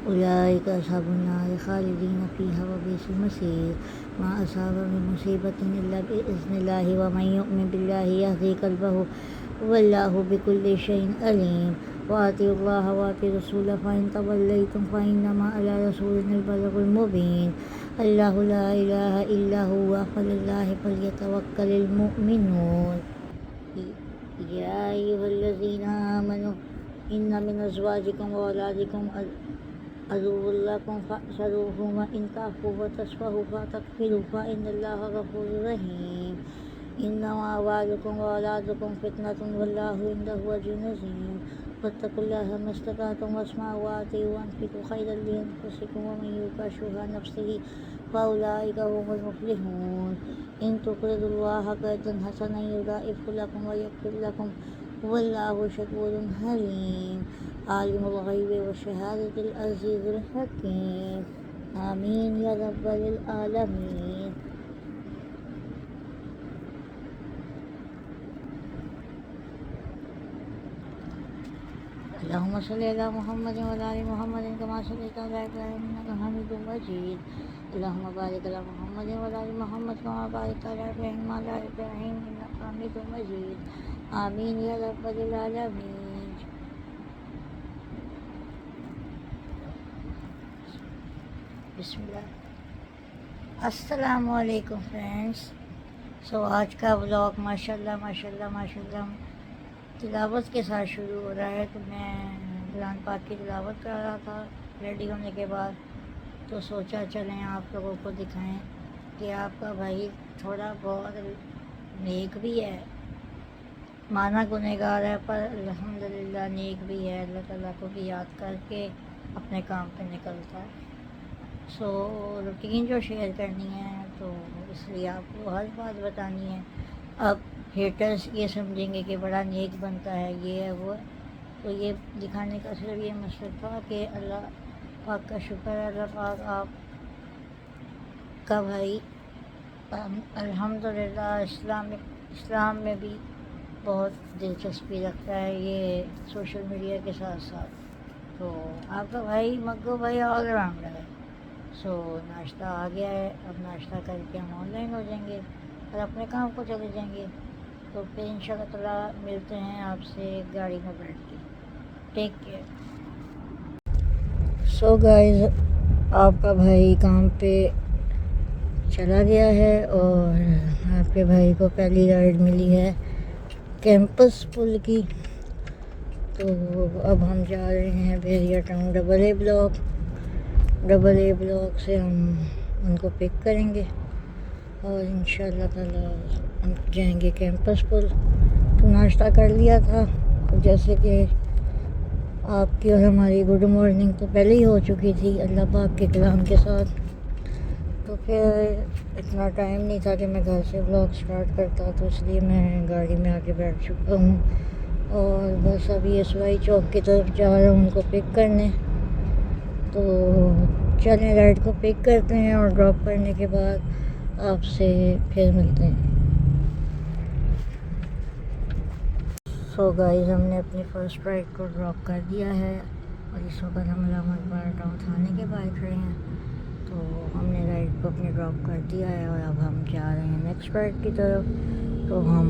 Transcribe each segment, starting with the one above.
उलाइका अस्हाबुन नार खालिदीन फीहा व बि'सल मसीर मा असाबा मिन मुसीबतिन इल्ला बिइज़्निल्लाहि व मन यु'मिन बिल्लाहि यहदी क़ल्बहु वल्लाहु बिकुल्लि शैइन अलीम व अतीउल्लाह व अतीउर रसूल फ़इन तवल्लैतुम फ़इन्नमा अला रसूलिनाल बलागुल मुबीन अल्लाहु ला इलाहा इल्ला हुवा फ़अलल्लाहि फ़ल्यतवक्कलिल मुमिनून या अय्युहल्लज़ीना आमनू इन्ना मिन अज़वाजिकुम व औलादिकुम अदुव्वुल लकुम फ़हज़रूहुम व इन तअफ़ू व तस्फ़हू व तग़फ़िरू फ़इन्नल्लाहा गफ़ूरुर रहीम इन्नमा अम्वालुकुम व औलादुकुम फ़ितनतुन वल्लाहु इंदहु अज्रुन अज़ीम फत्तक़ुल्लाहा मस्तताअ्तुम वस्मअू व अतीअू व अनफ़िक़ू ख़ैरन लिअन्फ़ुसिकुम व मन युक़ शुह्हा नफ़्सिही फ़उलाइका हुमुल मुफ़्लिहून इन तुक़रिदुल्लाहा क़र्ज़न हसनन युज़ाइफ़हु लकुम व यग़फ़िर लकुम वल्लाहु शकूरुन हलीम आलिमुल ग़ैबि व शहादतिल अज़ीज़ुल हकीम आमीन या रब्बल आलमीन। अल्लाहुम्मा सल्लि अला मुहम्मदिन व अला आलि मुहम्मदिन कमा सल्लैता अला इब्राहीम इन्नका हमीदुम मजीद अल्लाहुम्मा बारिक अला मुहम्मदिन व अला आलि मुहम्मद कमा बारकता अला इब्राहीम व अला इब्राहीम इन्नका हमीदुम मजीद आमीन या रब्बल आलमीन। बिस्मिल्लाह। अस्सलामु अलैकुम फ्रेंड्स। सो आज का व्लॉग माशाल्लाह माशाल्लाह माशाल्लाह तिलावत के साथ शुरू हो रहा है। तो मैं कुरान पाक की तिलावत कर रहा था रेडी होने के बाद, तो सोचा चलें आप लोगों को दिखाएं कि आपका भाई थोड़ा बहुत नेक भी है, माना गुनहगार है, पर अल्हम्दुलिल्लाह नेक भी है। अल्लाह ताला को भी याद करके अपने काम पे निकलता है। सो रूटीन जो शेयर करनी है तो इसलिए आपको हर बात बतानी है। अब हेटर्स ये समझेंगे कि बड़ा नेक बनता है, ये है वो है, तो ये दिखाने का सिर्फ ये मकसद था कि अल्लाह पाक का शुक्र है, अल्लाह पाक आप का भाई अल्हम्दुलिल्लाह इस्लाम में भी बहुत दिलचस्पी रखता है, ये सोशल मीडिया के साथ साथ। तो आपका भाई मग्गो भाई ऑलराउंडर है। सो नाश्ता आ गया है, अब नाश्ता करके हम ऑनलाइन हो जाएंगे और अपने काम को चले जाएंगे। तो फिर इंशाल्लाह ताला मिलते हैं आपसे गाड़ी में बैठ के। Take care. सो गाइस, आपका भाई काम पे चला गया है और आपके भाई को पहली राइड मिली है कैंपस पुल की। तो अब हम जा रहे हैं भेड़िया टाउन डबल ए ब्लॉक से हम उनको पिक करेंगे और इंशाल्लाह ताला हम जाएंगे कैंपस पुल। तो नाश्ता कर लिया था, तो जैसे कि आपकी और हमारी गुड मॉर्निंग तो पहले ही हो चुकी थी अल्लाह पाक के कलाम के साथ। तो फिर इतना टाइम नहीं था कि मैं घर से ब्लॉग स्टार्ट करता, तो इसलिए मैं गाड़ी में आके बैठ चुका हूँ और बस अभी SY चौक की तरफ जा रहा हूँ उनको पिक करने। तो चलें राइड को पिक करते हैं और ड्रॉप करने के बाद आपसे फिर मिलते हैं। सो गाइस, हमने अपनी फ़र्स्ट राइड को ड्रॉप कर दिया है और इस वक्त हम इलाहाबाद टाउन थाने के बाहर खड़े हैं। तो हमने राइड को अपनी ड्रॉप कर दिया है और अब हम जा रहे हैं नेक्स्ट राइड की तरफ। तो हम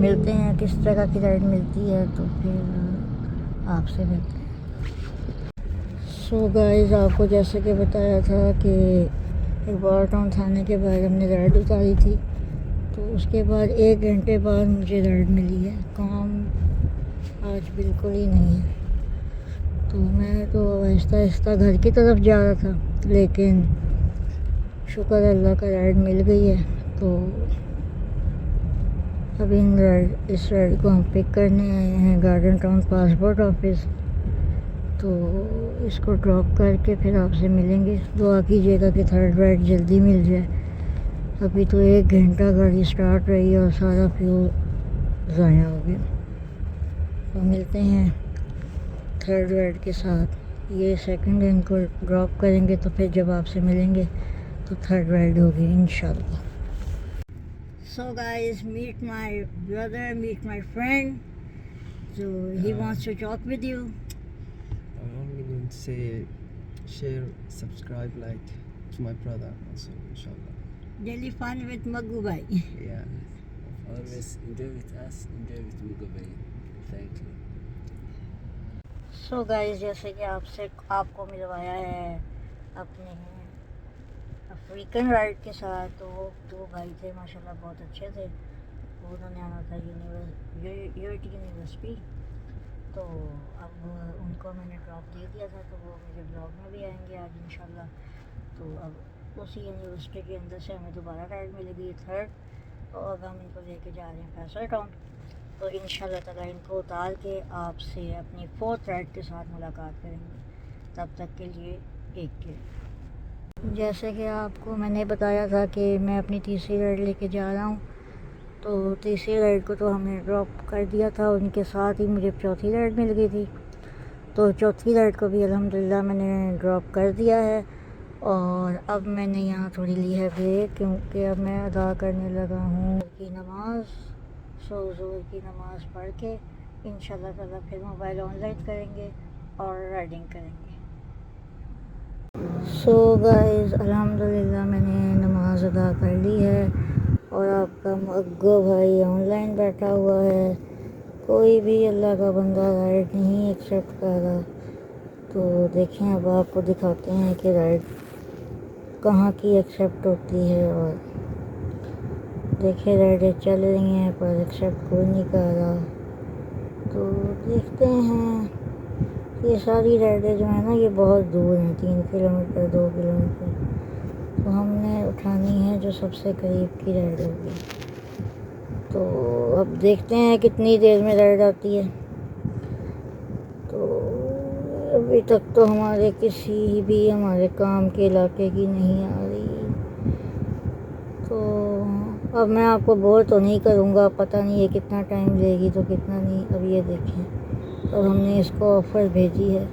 मिलते हैं किस तरह की राइड मिलती है, तो फिर आपसे मिलते हैं। सो गाइस, आपको जैसे कि बताया था कि इकबाल टाउन थाने के बाहर हमने राइड उतारी थी, तो उसके बाद 1 घंटे बाद मुझे राइड मिली है। काम आज बिल्कुल ही नहीं है, तो मैं तो आहिस्ता आहिस्ता घर की तरफ जा रहा था, लेकिन शुक्र अल्लाह का राइड मिल गई है। तो अभी इस राइड को हम पिक करने आए हैं गार्डन टाउन पासपोर्ट ऑफिस। तो इसको ड्रॉप करके फिर आपसे मिलेंगे। दुआ कीजिएगा कि थर्ड राइड जल्दी मिल जाए। अभी तो 1 घंटा गाड़ी स्टार्ट रही है और सारा फ्यूल ज़ाया हो गया। तो मिलते हैं थर्ड राइड के साथ। ये सेकंड इनको ड्रॉप करेंगे तो फिर जब आपसे मिलेंगे तो थर्ड राइड होगी इंशाल्लाह। So guys, meet my brother, meet my friend. So he wants to talk with you. I'm only going to say share, subscribe, like to my brother also, inshallah. Daily fun with Maggu bhai. Yeah. Always enjoy with us, enjoy with Mugabay. Thank you. So guys, जैसे कि आपको मिलवाया है अपने African ride के साथ, तो वो दो भाई थे माशाल्लाह, बहुत अच्छे थे। उन्होंने आना था यूनिटी यूनिवर्सिटी, तो अब उनको मैंने ड्रॉप दे दिया था, तो वो मेरे ब्लॉग में भी आएंगे आज इंशाल्लाह। तो अब उसी यूनिवर्सिटी के अंदर से हमें दोबारा राइड मिलेगी, थर्ड, और अब हम इनको लेके जा रहे हैं फैसल टाउन। तो इंशाल्लाह ताला इनको उतार के आपसे अपनी फोर्थ राइड के साथ मुलाकात करेंगे। तब तक के लिए टेक केयर। जैसे कि आपको मैंने बताया था कि मैं अपनी तीसरी राइड लेके जा रहा हूँ, तो तीसरी राइड को तो हमने ड्रॉप कर दिया था, उनके साथ ही मुझे चौथी राइड मिल गई थी। तो चौथी राइड को भी अल्हम्दुलिल्लाह मैंने ड्रॉप कर दिया है, और अब मैंने यहाँ थोड़ी ली है ब्रेक, क्योंकि अब मैं अदा करने लगा हूँ की नमाज़। सो ज़ोर की नमाज़ पढ़ के इंशाल्लाह ताला फिर मोबाइल ऑनलाइन करेंगे और राइडिंग करेंगे। सो गाइस, अल्हम्दुलिल्लाह मैंने नमाज़ अदा कर ली है, और आपका मग्गो भाई ऑनलाइन बैठा हुआ है। कोई भी अल्लाह का बंदा राइड नहीं एक्सेप्ट कर रहा। तो देखें, अब आपको दिखाते हैं कि राइड कहाँ की एक्सेप्ट होती है। और देखिए, राइडें चल रही हैं पर एक्सेप्ट कोई नहीं कर रहा। तो देखते हैं, ये सारी राइडें जो है ना, ये बहुत दूर हैं, 3 किलोमीटर 2 किलोमीटर। तो हमने उठानी है जो सबसे करीब की राइड होगी। तो अब देखते हैं कितनी देर में राइड आती है। तो अभी तक तो हमारे किसी भी हमारे काम के इलाके की नहीं आ रही। तो अब मैं आपको बोर तो नहीं करूँगा, पता नहीं ये कितना टाइम लेगी तो कितना नहीं। अब ये देखें, अब हमने इसको ऑफ़र भेजी है।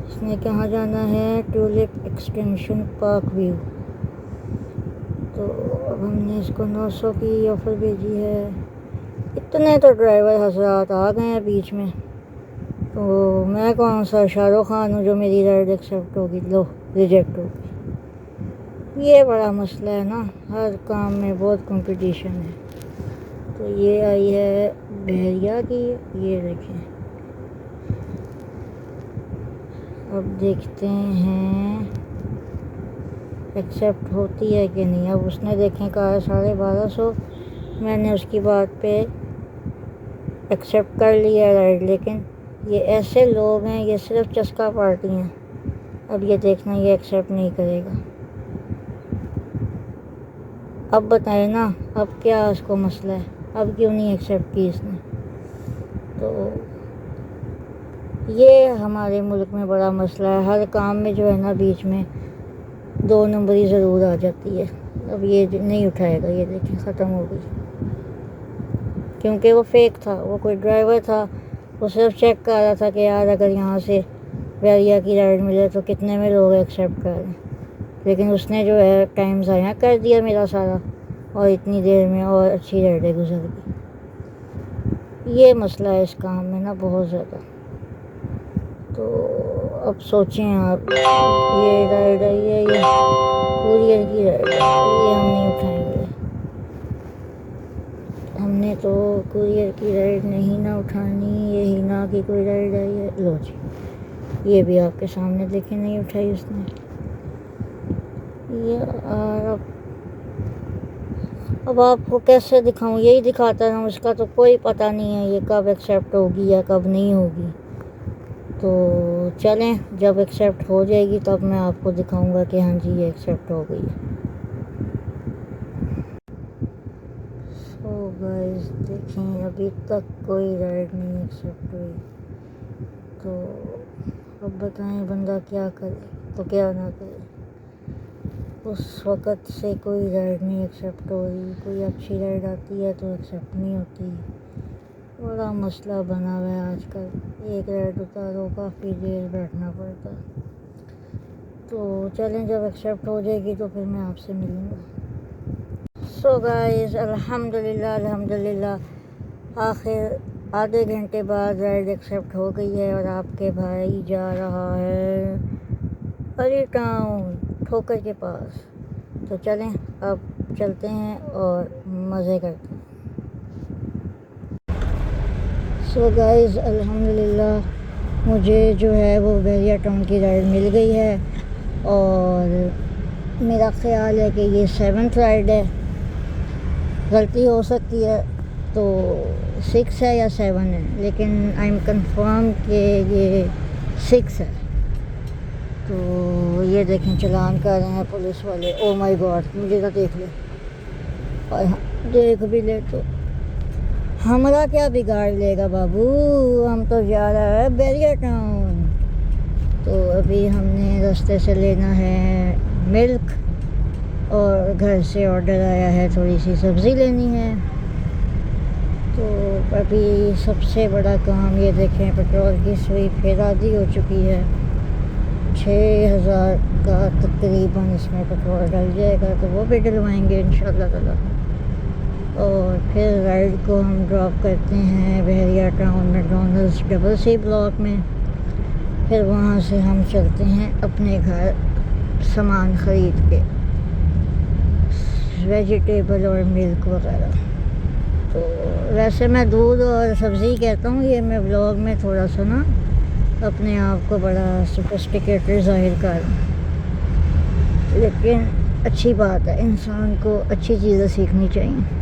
इसने कहाँ जाना है? Tulip extension park view. तो अब हमने इसको 900 की ऑफ़र भेजी है। इतने तो ड्राइवर हज़रात आ गए हैं बीच में, तो मैं कौन सा शाहरुख खान हूँ जो मेरी राइड एक्सेप्ट होगी, लो रिजेक्ट होगी। ये बड़ा मसला है ना, हर काम में बहुत कंपटीशन है। तो ये आई है बहरिया की, ये देखें। अब देखते हैं एक्सेप्ट होती है कि नहीं। अब उसने देखें कहा 1250, मैंने उसकी बात पे एक्सेप्ट कर लिया राइड। लेकिन ये ऐसे लोग हैं, ये सिर्फ चस्का पार्टी हैं। अब ये देखना, ये एक्सेप्ट नहीं करेगा। अब बताए ना, अब क्या उसको मसला है, अब क्यों नहीं एक्सेप्ट की इसने। तो ये हमारे मुल्क में बड़ा मसला है, हर काम में जो है ना बीच में 2 नंबरी ज़रूर आ जाती है। अब ये नहीं उठाएगा, ये देखिए ख़त्म हो गई, क्योंकि वो फेक था। वो कोई ड्राइवर था, वो सिर्फ चेक कर रहा था कि यार अगर यहाँ से बहरिया की राइड मिले तो कितने में लोग एक्सेप्ट कर रहे हैं। लेकिन उसने जो है टाइम ज़ाया कर दिया मेरा सारा, और इतनी देर में और अच्छी राइडें गुजर गई। ये मसला है इस काम में ना बहुत ज़्यादा। तो अब सोचें आप, ये राइड है, ये कुरियर की राइड है, ये हम नहीं उठाएंगे। हमने तो कुरियर की राइड नहीं ना उठानी। ये हिना की कोई राइड आई है, लो जी, ये भी आपके सामने देखें, नहीं उठाई उसने। ये अब आपको कैसे दिखाऊं, यही दिखाता रहूं, उसका तो कोई पता नहीं है ये कब एक्सेप्ट होगी या कब नहीं होगी। तो चलें, जब एक्सेप्ट हो जाएगी तब मैं आपको दिखाऊंगा कि हाँ जी ये एक्सेप्ट हो गई है। सो गाइस, देखें अभी तक कोई राइड नहीं एक्सेप्ट हुई। तो अब बताएं बंदा क्या करे तो क्या ना करे। उस वक़्त से कोई राइड नहीं एक्सेप्ट हो रही। कोई अच्छी राइड आती है तो एक्सेप्ट नहीं होती। बड़ा मसला बना हुआ है आजकल। एक राइड उतारो, काफ़ी देर बैठना पड़ता। तो चलें, जब एक्सेप्ट हो जाएगी तो फिर मैं आपसे मिलूँगा। सो गाइस, अल्हम्दुलिल्लाह आखिर आधे घंटे बाद राइड एक्सेप्ट हो गई है और आपके भाई जा रहा है अली टाउन ठोकर के पास। तो चलें अब चलते हैं और मज़े करते हैं। सो गाइस अल्हम्दुलिल्लाह मुझे जो है वो बहरिया टाउन की राइड मिल गई है और मेरा ख़्याल है कि ये 7th राइड है, गलती हो सकती है तो 6 है या 7 है, लेकिन आई एम कंफर्म कि ये 6 है। तो ये देखें चलान कर रहे हैं पुलिस वाले। ओ माय गॉड, मुझे तो देख ले और देख भी ले तो हमारा क्या बिगाड़ लेगा बाबू, हम तो जा रहा है बहरिया टाउन। तो अभी हमने रास्ते से लेना है मिल्क और घर से ऑर्डर आया है थोड़ी सी सब्ज़ी लेनी है। तो अभी सबसे बड़ा काम ये देखें, पेट्रोल की सुई फिर आधी हो चुकी है। 6000 का तकरीबन इसमें पेट्रोल डल जाएगा, तो वो भी डलवाएंगे इंशाल्लाह ताला। और फिर राइड को हम ड्रॉप करते हैं Bahria town McDonald's double C block में। फिर वहाँ से हम चलते हैं अपने घर सामान ख़रीद के, वेजिटेबल और मिल्क वगैरह। तो वैसे मैं दूध और सब्ज़ी कहता हूँ, ये मैं व्लॉग में थोड़ा सा ना अपने आप को बड़ा सोफिस्टिकेटेड ज़ाहिर कर रहा हूँ, लेकिन अच्छी बात है, इंसान को अच्छी चीज़ें सीखनी चाहिए।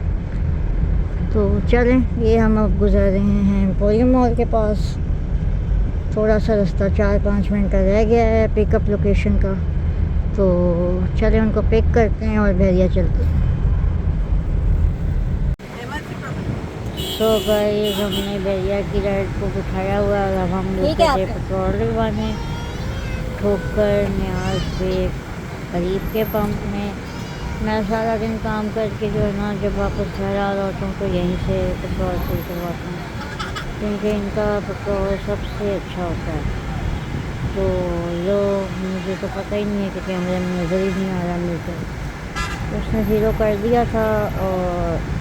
तो चलें, ये हम अब गुजर रहे हैं एम्पोरियम मॉल के पास। थोड़ा सा रास्ता 4-5 मिनट का रह गया है पिकअप लोकेशन का, तो चलें उनको पिक करते हैं और बहरिया चलते हैं। सो गाइस हमने बहरिया की राइड को उठाया हुआ और अब हम लोग पेट्रोल डलवाने ठोकर न्याज पे करीब के पंप में। मैं सारा दिन काम करके जो है ना, जब वापस घर आ रहा होता हूँ तो यहीं से पेट्रोल फिल करवाता हूँ, क्योंकि इनका पेट्रोल सबसे अच्छा होता है। तो लोग, मुझे तो पता ही नहीं है कि कैमरे में नज़र ही नहीं आ रहा मीटर, तो उसने 0 कर दिया था और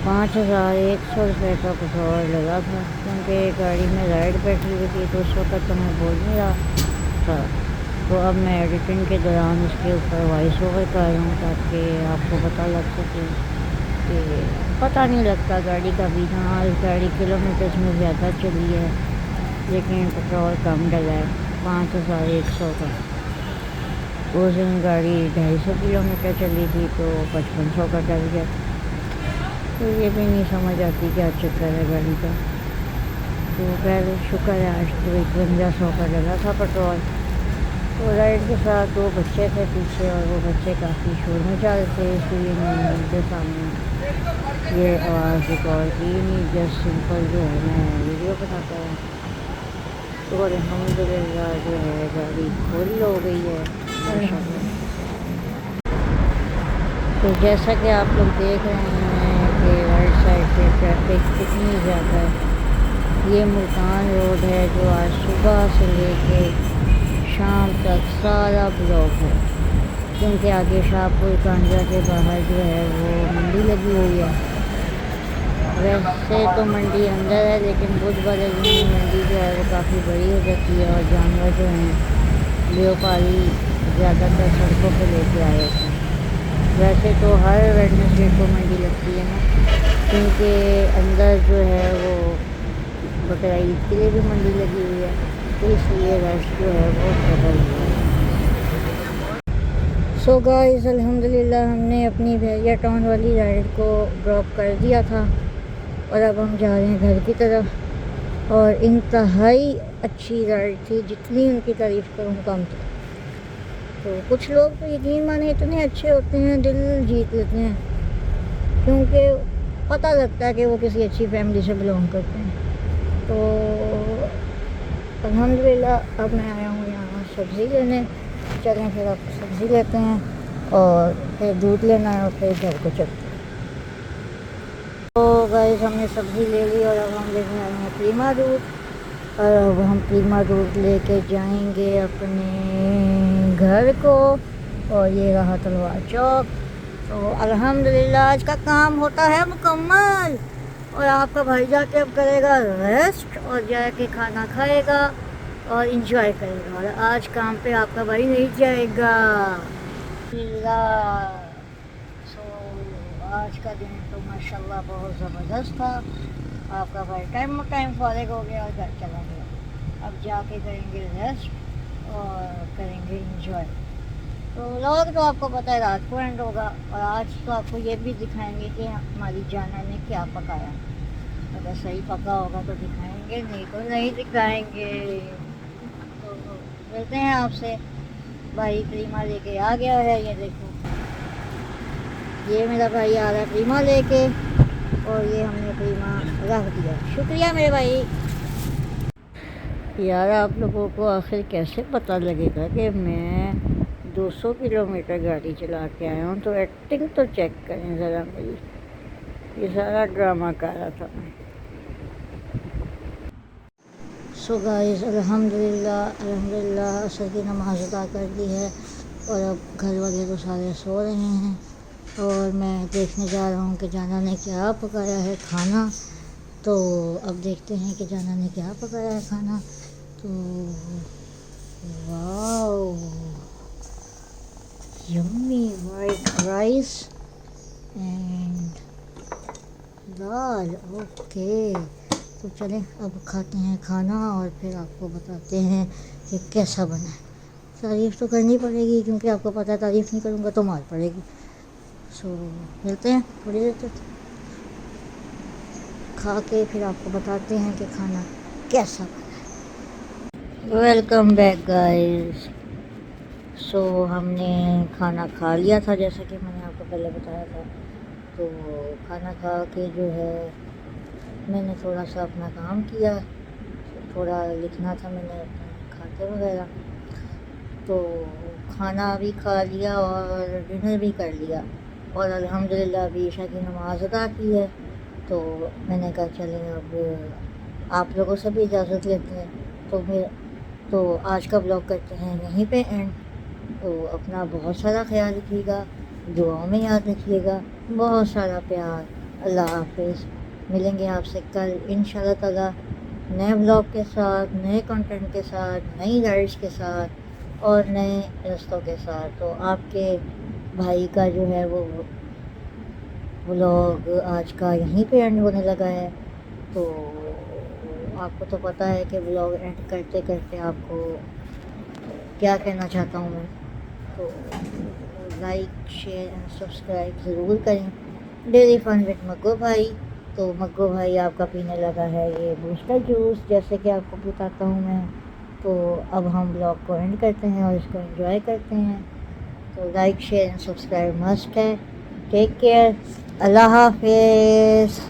5100 रुपये का पेट्रोल लगा था। क्योंकि गाड़ी में राइड बैठी हुई थी तो उस वक्त तो मैं बोल नहीं रहा था, तो अब मैं एडिटिंग के दौरान उसके ऊपर वॉइस ओवर कर रहा हूँ ताकि आपको पता लग सके कि पता नहीं लगता गाड़ी का भी। हाँ, गाड़ी किलोमीटर में ज़्यादा चली है लेकिन पेट्रोल कम डला है, 5100 का। उस दिन गाड़ी 250 किलोमीटर चली थी तो 5500 का डल गया। तो ये भी नहीं समझ आती क्या चक्कर है गाड़ी का। तो पहले शुक्र है आज तो 5100 का डला था पेट्रोल। तो राइड के साथ 2 बच्चे थे पीछे और वो बच्चे काफ़ी शोर मचा रहे थे, इसलिए मैंने उनके सामने ये आवाज़ रिकॉर्ड की नहीं, जस्ट सिंपल जो है मैं वीडियो बनाता हूँ। तो अल्हम्दुलिल्लाह जो है गाड़ी फुल हो गई है माशाल्लाह। तो जैसा कि आप लोग देख रहे हैं कि राइट साइड पे ट्रैफिक कितनी ज़्यादा है। ये मुल्तान रोड है जो आज सुबह से लेके शाम तक सारा ब्लॉक है, क्योंकि आगे शाहपुर कांजा के बाहर जो है वो मंडी लगी हुई है। वैसे तो मंडी अंदर है, लेकिन बुध वाले दिन मंडी जो है वो काफ़ी बड़ी हो जाती है और जानवर जो हैं लेपाली ज़्यादातर सड़कों पे लेके आए होते हैं। वैसे तो हर वेडनेसडे को मंडी लगती है ना, क्योंकि अंदर जो है वो बकरा ईद के लिए भी मंडी लगी हुई है, तो इसलिए रश जो है वो डबल हुआ है। सो गाइस अल्हम्दुलिल्लाह हमने अपनी बहरिया टाउन वाली राइड को ड्रॉप कर दिया था और अब हम जा रहे हैं घर की तरफ। और इंतहाई अच्छी राइड थी, जितनी उनकी तारीफ़ करूँ कम थी। तो कुछ लोग तो यकीन माने इतने अच्छे होते हैं, दिल जीत लेते हैं, क्योंकि पता लगता है कि वो किसी अच्छी फैमिली से बिलोंग करते हैं। तो अल्हम्दुलिल्लाह अब मैं आया हूँ यहाँ सब्ज़ी लेने। चलें फिर अब सब्ज़ी लेते हैं और फिर दूध लेना है और फिर घर को चलते हैं। तो गाइस हमने सब्ज़ी ले ली और अब हम लेने आए हैं प्रीमा दूध, और अब हम प्रीमा दूध लेके जाएंगे अपने घर को। और ये रहा तलवार चौक। तो अल्हम्दुलिल्लाह आज का काम होता है मुकम्मल और आपका भाई जाके अब करेगा रेस्ट और जाके खाना खाएगा और इंजॉय करेगा। और आज काम पे आपका भाई नहीं जाएगा। सो आज का दिन तो माशाल्लाह बहुत ज़बरदस्त था। आपका भाई टाइम फारिग हो गया और घर चला गया। अब जाके करेंगे रेस्ट और करेंगे इंजॉय। तो व्लॉग तो आपको पता है रात को एंड होगा। और आज तो आपको ये भी दिखाएंगे कि हमारी जाना ने क्या पकाया। अगर सही पका होगा तो दिखाएंगे, नहीं तो नहीं दिखाएंगे। तो मिलते हैं आपसे। भाई प्रीमा लेके आ गया है, ये देखो, ये मेरा भाई आ रहा है प्रीमा लेके और ये हमने प्रीमा रख दिया। शुक्रिया मेरे भाई। यार आप लोगों को आखिर कैसे पता लगेगा कि मैं 200 किलोमीटर गाड़ी चला के आया हूँ? तो एक्टिंग तो चेक करें ज़रा मेरी। ये सारा ड्रामा कर रहा था मैं। सो गाइस अल्हम्दुलिल्लाह असर की नमाज़ अदा कर दी है और अब घर वाले तो सारे सो रहे हैं और मैं देखने जा रहा हूँ कि जाना ने क्या पकाया है खाना। तो अब देखते हैं कि जाना ने क्या पकाया है खाना। तो wow, yummy white rice and dal. Okay, तो चलें अब खाते हैं खाना और फिर आपको बताते हैं कि कैसा बना है। तारीफ़ तो करनी पड़ेगी क्योंकि आपको पता है तारीफ़ नहीं करूँगा तो मार पड़ेगी। सो मिलते हैं थोड़ी देर तक, खा के फिर आपको बताते हैं कि खाना कैसा बना है। Welcome back guys. सो हमने खाना खा लिया था जैसा कि मैंने आपको पहले बताया था। तो खाना खा के जो है मैंने थोड़ा सा अपना काम किया, थोड़ा लिखना था मैंने अपने खाते वगैरह। तो खाना भी खा लिया और डिनर भी कर लिया और अल्हम्दुलिल्लाह अभी ईशा की नमाज़ अदा की है। तो मैंने कहा चलें अब आप लोगों से भी इजाज़त लेते हैं। तो आज का ब्लॉग करते हैं यहीं पे एंड। तो अपना बहुत सारा ख्याल रखिएगा, दुआओं में याद रखिएगा, बहुत सारा प्यार। अल्लाह हाफ़िज़। मिलेंगे आपसे कल इंशाल्लाह ताला नए ब्लॉग के साथ, नए कंटेंट के साथ, नई राइड्स के साथ और नए रास्तों के साथ। तो आपके भाई का जो है वो व्लॉग आज का यहीं पे एंड होने लगा है। तो आपको तो पता है कि व्लॉग एंड करते करते आपको क्या कहना चाहता हूँ मैं। तो लाइक शेयर एंड सब्सक्राइब ज़रूर करें। डेली फन विद मग्गू भाई। तो मग्गू भाई आपका पीने लगा है ये बूस्टर जूस, जैसे कि आपको बताता हूँ मैं। तो अब हम ब्लॉग को एंड करते हैं और इसको एंजॉय करते हैं। तो like share and subscribe must है। टेक केयर, अल्लाह हाफिज़।